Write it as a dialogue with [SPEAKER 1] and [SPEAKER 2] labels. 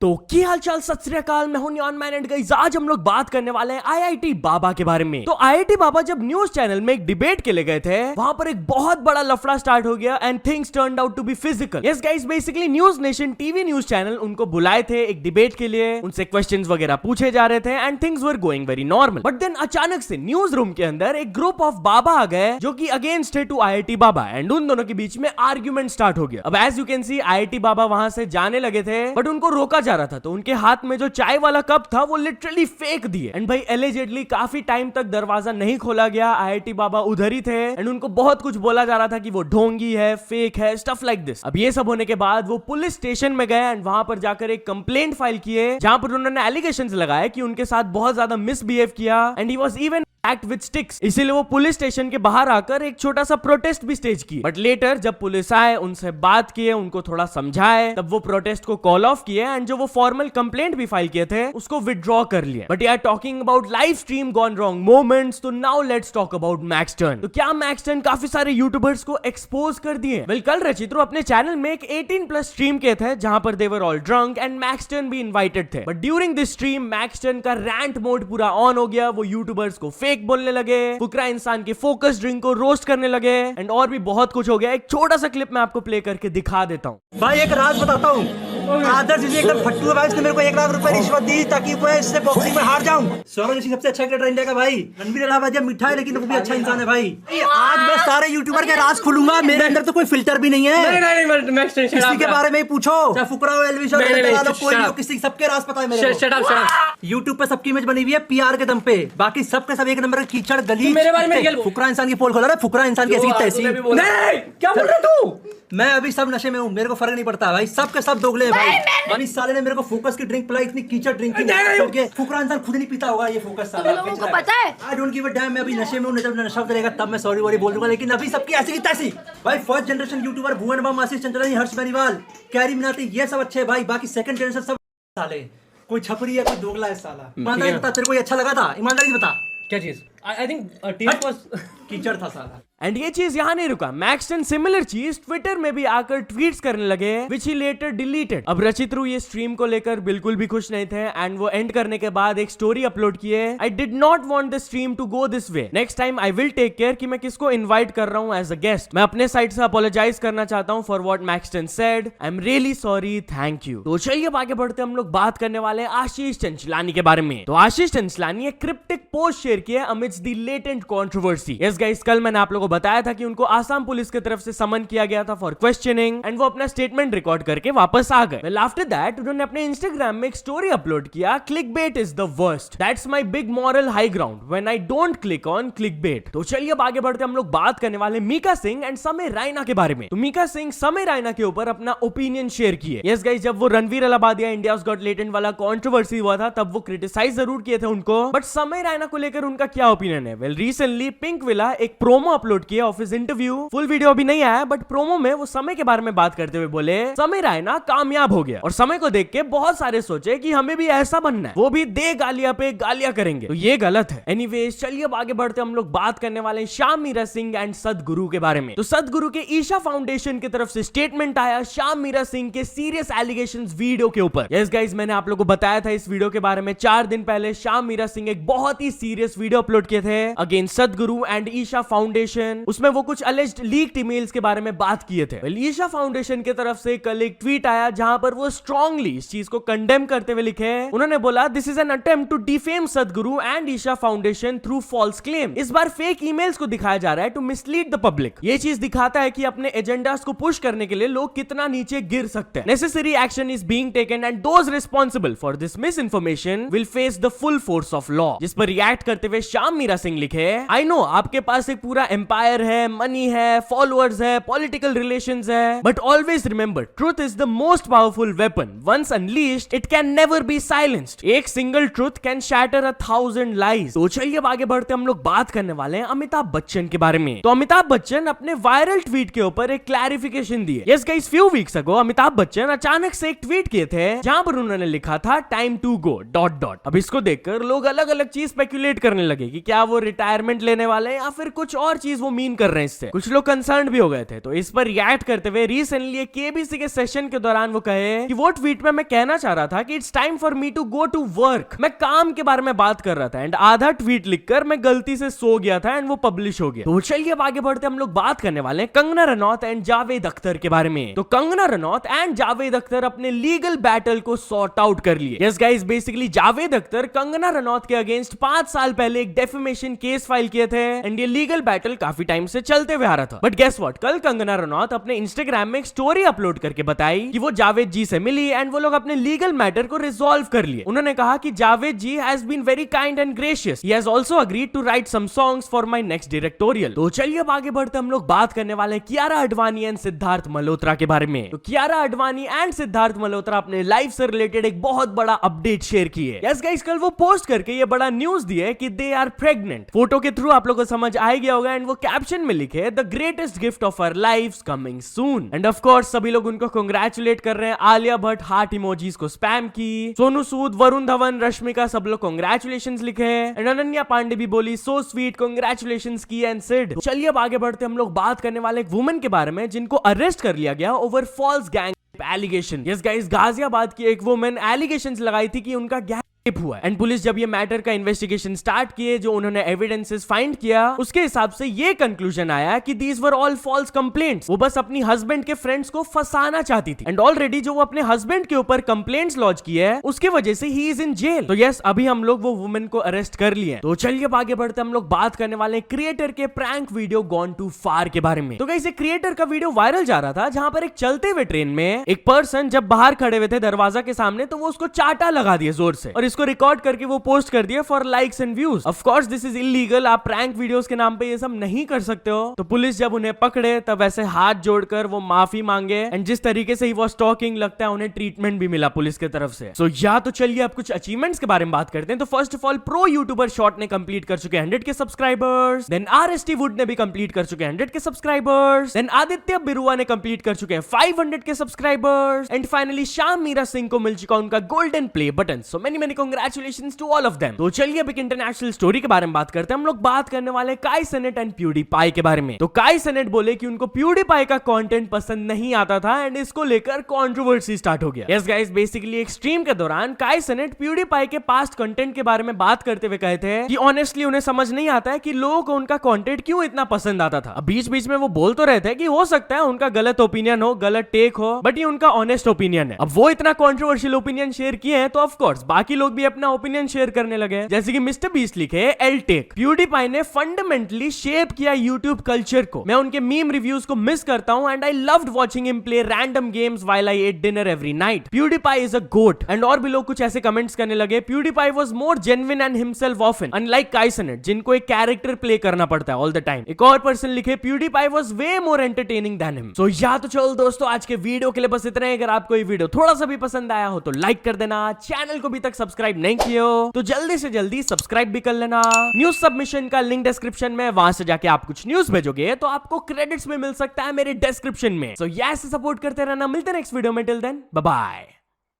[SPEAKER 1] तो की हाल चाल, सत श्री अकाल, मैं हूं नियॉन मैन एंड गाइस आज हम लोग बात करने वाले हैं आईआईटी बाबा के बारे में। तो आईआईटी बाबा जब न्यूज चैनल में एक डिबेट के लिए गए थे, वहां पर एक बहुत बड़ा लफड़ा स्टार्ट हो गया and things turned out to be physical. Yes guys, basically News Nation TV news channel उनको बुलाए थे एक डिबेट के लिए, उनसे क्वेश्चंस वगैरह पूछे जा रहे थे and things were going very normal. But then अचानक से न्यूज रूम के अंदर एक ग्रुप ऑफ बाबा आ गए जो कि अगेंस्ट है टू आईआईटी बाबा एंड उन दोनों के बीच में आर्ग्यूमेंट स्टार्ट हो गया। अब as you can see IIT Baba वहां से जाने लगे थे बट उनको रोका जा रहा था, तो उनके हाथ में जो चाय वाला कप था वो लिटरली फेंक दिए एंड भाई एलिजेडली काफी टाइम तक दरवाजा नहीं खोला गया। आईआईटी बाबा उधर ही थे एंड उनको बहुत कुछ बोला जा रहा था कि वो ढोंगी है, फेक है, स्टफ लाइक दिस। अब ये सब होने के बाद वो पुलिस स्टेशन में गए एंड वहां पर जाकर एक कंप्लेंट फाइल किए जहां पर उन्होंने एलिगेशंस लगाए कि उनके साथ बहुत ज्यादा मिसबिहेव किया and he was even act with sticks. इसीलिए वो पुलिस स्टेशन के बाहर आकर एक छोटा सा प्रोटेस्ट भी स्टेज किए। बट लेटर जब पुलिस आए, उनसे बात किए, उनको थोड़ा समझाए, तब वो प्रोटेस्ट को कॉल ऑफ किए एंड जो वो फॉर्मल कंप्लेंट भी फाइल किए थे उसको विथड्रॉ कर लिए। बट यार talking about live stream gone wrong moments, तो now let's talk about Maxtern. तो क्या मैक्सटर्न काफी सारे यूट्यूबर्स को एक्सपोज कर दिए? वेल, कल रचित्रो अपने चैनल में एक 18+ स्ट्रीम किए थे जहां पर they were all drunk and Maxtern भी इनवाइटेड थे। But during this stream Maxtern का रैंट मोड पूरा ऑन हो गया। वो यूट्यूबर्स को फेक बोलने लगे, फुकरा इंसान के फोकस ड्रिंक को रोस्ट करने लगे एंड और भी बहुत कुछ हो गया। एक छोटा सा क्लिप मैं आपको प्ले करके दिखा देता हूँ।
[SPEAKER 2] भाई एक राज बताता हूँ, आदर्श जी एकदम फट्टू है भाई। उसने मेरे को 1 लाख रुपए रिश्वत दी ताकि मैं इससे बॉक्सिंग में हार जाऊं। सौरभ जी सबसे अच्छा क्रिकेटर इंडिया का भाई। रणबीर इलाहाबादी जब मिठा है लेकिन वो भी अच्छा इंसान है भाई। आज मैं सारे यूट्यूबर के राज खुलूंगा, मेरे अंदर तो कोई फिल्टर भी नहीं है। किसी के बारे में पूछो, चाहे फुकरा हो, एलविश हो, कोई हो, किसी सबके राज पता है मेरे को। यूट्यूब पे सबकी इमेज बनी हुई है पीआर के दम पे, बाकी सबके सब एक नंबर का कीचड़ गली। फुकरा इंसान की पोल खोला रहा है, फुकरा इंसान की ऐसी तैसी।
[SPEAKER 1] क्या बोल रहे तू?
[SPEAKER 2] मैं अभी सब नशे में हूँ, मेरे को फर्क नहीं पड़ता भाई। सबके सब दोगले हैं भाई। इस साले ने मेरे को फोकस की ड्रिंक पिलाई, इतनी कीचड़ ड्रिंक की। फुकरा इंसान खुद नहीं पीता होगा ये फोकस साला।
[SPEAKER 3] लोगों को पता है।
[SPEAKER 2] I don't give a dam. मैं अभी नशे में हूँ, जब नशा करेगा तब मैं सॉरी वॉरी बोल दूंगा, लेकिन अभी सबकी ऐसी की तैसी भाई। फर्स्ट जनरेशन यूट्यूबर भुवन बम, आशीष चंचलानी, हर्ष बेनीवाल, कैरी मिनाती, ये सब अच्छे भाई। बाकी सेकंड जनरेशन सब साले, कोई छपरी है, कोई दोगला है साला। ईमानदारी बता, तेरे को ये अच्छा लगा था? ईमानदारी बता
[SPEAKER 4] क्या चीज? आई थिंक टेस्ट वाज
[SPEAKER 2] कीचड़ था साला।
[SPEAKER 1] एंड ये चीज यहाँ नहीं रुका, मैक्सटर्न सिमिलर चीज ट्विटर में भी आकर ट्वीट्स करने लगे विच ही लेटर डिलीटेड। अब रचित्रू ये स्ट्रीम को लेकर बिल्कुल भी खुश नहीं थे एंड वो एंड करने के बाद एक स्टोरी अपलोड किए, I did not want the stream to go this way, next time I will take care कि मैं किसको इन्वाइट कर रहा हूँ एज अ गेस्ट। मैं अपने साइड से अपोलोजाइज करना चाहता हूँ for what Maxtern said, I am really sorry, thank you. तो चलिए अब आगे बढ़ते हम लोग बात करने वाले आशीष चंचलानी के बारे में। तो आशीष चंचलानी एक क्रिप्टिक पोस्ट शेयर किया amidst the latent controversy. Yes guys, कल मैंने आप लोगों को बताया था कि उनको आसाम पुलिस की तरफ से समन किया गया था फॉर क्वेश्चनिंग एंड वो अपना स्टेटमेंट रिकॉर्ड करके वापस आ गए। वेल आफ्टर दैट उन्होंने अपने इंस्टाग्राम में एक स्टोरी अपलोड किया, clickbait is the worst, that's my big moral high ground when I don't click on clickbait. तो चलिए अब आगे बढ़ते हम लोग बात करने वाले मीका सिंह एंड समय रायना के बारे में। तो मीका सिंह समय रायना के ऊपर अपना ओपिनियन शेयर किए। यस गाइस, जब वो Ranveer Allahbadia India's got latent वाला कंट्रोवर्सी हुआ था तब वो क्रिटिसाइज जरूर किए थे उनको, बट समय रायना को लेकर उनका क्या ओपिनियन है? वेल रिसेंटली पिंक विला एक प्रोमो अपलोड किया of his interview. Full video अभी नहीं आया बट प्रोमो में वो समय के बारे में बात करते हुए बोले समय रायना कामयाब हो गया और समय को देख के बहुत सारे सोचे कि हमें भी ऐसा बनना है, वो भी दे गालियां पे गालियां करेंगे, तो ये गलत है। एनीवेज चलिए अब आगे बढ़ते हम लोग बात करने वाले श्याम मीरा सिंह एंड सदगुरु के बारे में। तो सदगुरु के ईशा फाउंडेशन की तरफ से स्टेटमेंट आया श्याम मीरा सिंह के सीरियस एलिगेशंस वीडियो के ऊपर। यस गाइस, मैंने आप लोगों को बताया था इस वीडियो के बारे में 4 दिन पहले। श्याम मीरा सिंह एक बहुत ही सीरियस वीडियो अपलोड किए थे अगेंस्ट सदगुरु एंड ईशा फाउंडेशन। उसमें वो कुछ अलेज्ड लीक्ड ईमेल्स के बारे में बात किए थे। ईशा फाउंडेशन की तरफ से कल एक ट्वीट आया जहां पर वो स्ट्रांगली इस चीज को कंडेम करते हुए लिखे, उन्होंने बोला this is an attempt to defame Sadhguru and Isha Foundation through false claim. इस बार फेक ईमेल्स को दिखाया जा रहा है टू मिसलीड द पब्लिक। ये चीज दिखाता है कि अपने एजेंडास को पुश करने के लिए लोग कितना नीचे गिर सकते हैं। Necessary action is being taken and those responsible for this miss information will face the full force of law. जिस पर रिएक्ट करते हुए श्याम मीरा सिंह लिखे, आई नो आपके पास एक पूरा एम्पायर है, मनी है, फॉलोअर्स है, पॉलिटिकल रिलेशंस है, but always remember truth is the most powerful weapon, once unleashed it can never be silenced. एक single truth can shatter 1000 lies. तो चलिए अब आगे बढ़ते हम लोग बात करने वाले हैं अमिताभ बच्चन के बारे में। तो अमिताभ बच्चन अपने वायरल ट्वीट के ऊपर एक क्लैरिफिकेशन दिए। Yes guys, few weeks ago Amitabh Bachchan अचानक से एक ट्वीट किए थे जहां पर उन्होंने लिखा था time to go dot dot. अब इसको देखकर लोग अलग अलग चीज स्पेकुलेट करने लगे कि क्या वो रिटायरमेंट लेने वाले या फिर कुछ और चीज वो वो मीन कर रहे हैं इससे। कुछ लोग कंसर्न भी हो गए थे। तो इस पर रिएक्ट करते हुए रिसेंटली केबीसी के सेशन के दौरान वो कहे कि वो ट्वीट में मैं कहना चाह रहा था कि it's time for me to go to work. मैं काम के बारे में बात कर रहा था एंड आधा ट्वीट लिखकर मैं गलती से सो गया था एंड वो पब्लिश हो गया। तो चलिए अब आगे बढ़ते हम लोग बात करने वाले हैं कंगना रनौत एंड जावेद अख्तर के बारे में। तो कंगना रनौत एंड जावेद अख्तर अपने लीगल बैटल को सॉर्ट आउट कर लिए। Yes guys, basically Javed Akhtar Kangana Ranaut के अगेंस्ट 5 साल पहले एक डेफेमेशन केस फाइल किए थे एंड ये लीगल बैटल काफी टाइम से चलते हुए आ रहा था। बट गेस व्हाट, कल कंगना रनौत अपने इंस्टाग्राम में एक स्टोरी अपलोड करके बताई कि वो जावेद जी से मिली एंड वो लोग अपने लीगल मैटर को रिजॉल्व कर लिए। उन्होंने कहा कि Javed ji has been very kind and gracious. He has also agreed to write some songs for my next directorial. तो चलिए अब आगे बढ़ते हम लोग बात करने वाले हैं कियारा आडवाणी एंड सिद्धार्थ मल्होत्रा के बारे में। तो कियारा आडवाणी एंड सिद्धार्थ मल्होत्रा अपने लाइफ से रिलेटेड एक बहुत बड़ा अपडेट शेयर किए। यस गाइस, कल वो पोस्ट करके ये बड़ा न्यूज दिए कि दे आर प्रेग्नेंट। फोटो के थ्रू आप लोगों को समझ आ गया होगा एंड वो कैप्शन में लिखे the greatest gift of our lives coming soon. And of course सभी लोग उनको कांग्रेचुलेट कर रहे हैं। आलिया भट्ट हार्ट इमोजीज को स्पैम की, सोनू सूद, वरुण धवन, रश्मिका सब लोग कांग्रेचुलेशंस लिखे एंड अनन्या पांडे भी बोली सो स्वीट, कांग्रेचुलेशंस की एंड सेड। चलिए अब आगे बढ़ते हम लोग बात करने वाले एक वुमन के बारे में जिनको अरेस्ट कर लिया गया over false gang allegation. Yes guys, Ghaziabad की एक वुमन एलिगेशंस लगाई थी कि उनका गैंग हुआ एंड पुलिस जब ये मैटर का इन्वेस्टिगेशन स्टार्ट किए, जो उन्होंने एविडेंसेस फाइंड किया, उसके हिसाब से ये कंक्लूजन आया कि these were all false complaints. वो बस अपनी हस्बैंड के फ्रेंड्स को फंसाना चाहती थी एंड ऑलरेडी जो वो अपने हस्बैंड के ऊपर कंप्लेंट्स लॉन्च की है उसके वजह से ही इज इन जेल। तो यस, अभी हम लोग वो वुमन को अरेस्ट कर लिए। तो चलिए अब आगे बढ़ते हम लोग बात करने वाले हैं क्रिएटर के प्रैंक वीडियो गॉन टू फार के बारे में। तो गाइस, क्रिएटर का वीडियो वायरल जा रहा था जहां पर एक चलते हुए ट्रेन में एक पर्सन जब बाहर खड़े हुए थे दरवाजा के सामने तो वो उसको चाटा लगा दिया जोर से और इसको रिकॉर्ड करके वो पोस्ट कर दिया for likes and views. Of course this is illegal. आप प्रैंक वीडियोस के नाम पे ये सब नहीं कर सकते हो। तो पुलिस जब उन्हें पकड़े तब ऐसे हाथ जोड़कर वो माफी मांगे एंड जिस तरीके से ही वो स्टॉकिंग लगता है उन्हें ट्रीटमेंट भी मिला पुलिस की तरफ से। सो तो चलिए अब कुछ अचीवमेंट्स के बारे में बात करते हैं। तो first of all pro YouTuber short ने कंप्लीट कर चुके 100 के सब्सक्राइबर्स। देन RST वुड ने भी कंप्लीट कर चुके 100 के सब्सक्राइबर्स। देन आदित्य बिरुआ ने कंप्लीट कर चुके हैं 500 के subscribers and finally Shyam Meera Singh को मिल चुका उनका golden play button. So many congratulations to all of them. तो चलिए अब एक इंटरनेशनल स्टोरी के बारे में बात करते हैं। हम लोग बात करने वाले काई सेनेट एंड प्यूडीपाई के बारे में। तो काई सेनेट बोले कि उनको प्यूडीपाई का कंटेंट पसंद नहीं आता था एंड इसको लेकर कंट्रोवर्सी स्टार्ट हो गया। यस गाइस, बेसिकली एक स्ट्रीम के दौरान काई सेनेट प्यूडीपाई के पास्ट कंटेंट के बारे में बात करते हुए कहे थे कि ऑनेस्टली उन्हें समझ नहीं आता है कि लोगों को उनका कंटेंट क्यों इतना पसंद आता था। अब बीच बीच में वो बोल तो रहे थे कि हो सकता है उनका गलत ओपिनियन हो, गलत टेक हो, बट ये उनका ऑनेस्ट ओपिनियन है। अब वो इतना कंट्रोवर्शियल ओपिनियन शेयर किए हैं तो ऑफ कोर्स बाकी लोग भी अपना ओपिनियन शेयर करने लगे। जैसे कि मिस्टर बीस्ट लिखे एल टेक, प्यूडीपाई ने फंडामेंटली शेप किया यूट्यूब कल्चर को। मैं उनके मीम रिव्यूज को मिस करता हूं and I loved watching him play random games while I ate dinner every night. PewDiePie is a goat. And और भी लोग कुछ ऐसे कमेंट्स करने लगे। PewDiePie was more genuine and himself often unlike Kai Cenat जिनको एक कैरेक्टर प्ले करना पड़ता है ऑल द टाइम। एक और पर्सन लिखे PewDiePie was way more entertaining than him. So तो चलो दोस्तों, आज के वीडियो के लिए बस इतना ही। अगर आपको ये वीडियो थोड़ा सा भी पसंद आया हो तो लाइक कर देना। चैनल को अभी तक सब्सक्राइब नहीं किया हो तो जल्दी से जल्दी सब्सक्राइब भी कर लेना। न्यूज सबमिशन का लिंक डिस्क्रिप्शन में, वहां से जाके आप कुछ न्यूज भेजोगे तो आपको क्रेडिट्स में मिल सकता है मेरे डिस्क्रिप्शन में। सो ऐसे सपोर्ट करते रहना। मिलते हैं नेक्स्ट वीडियो में। Till then bye bye.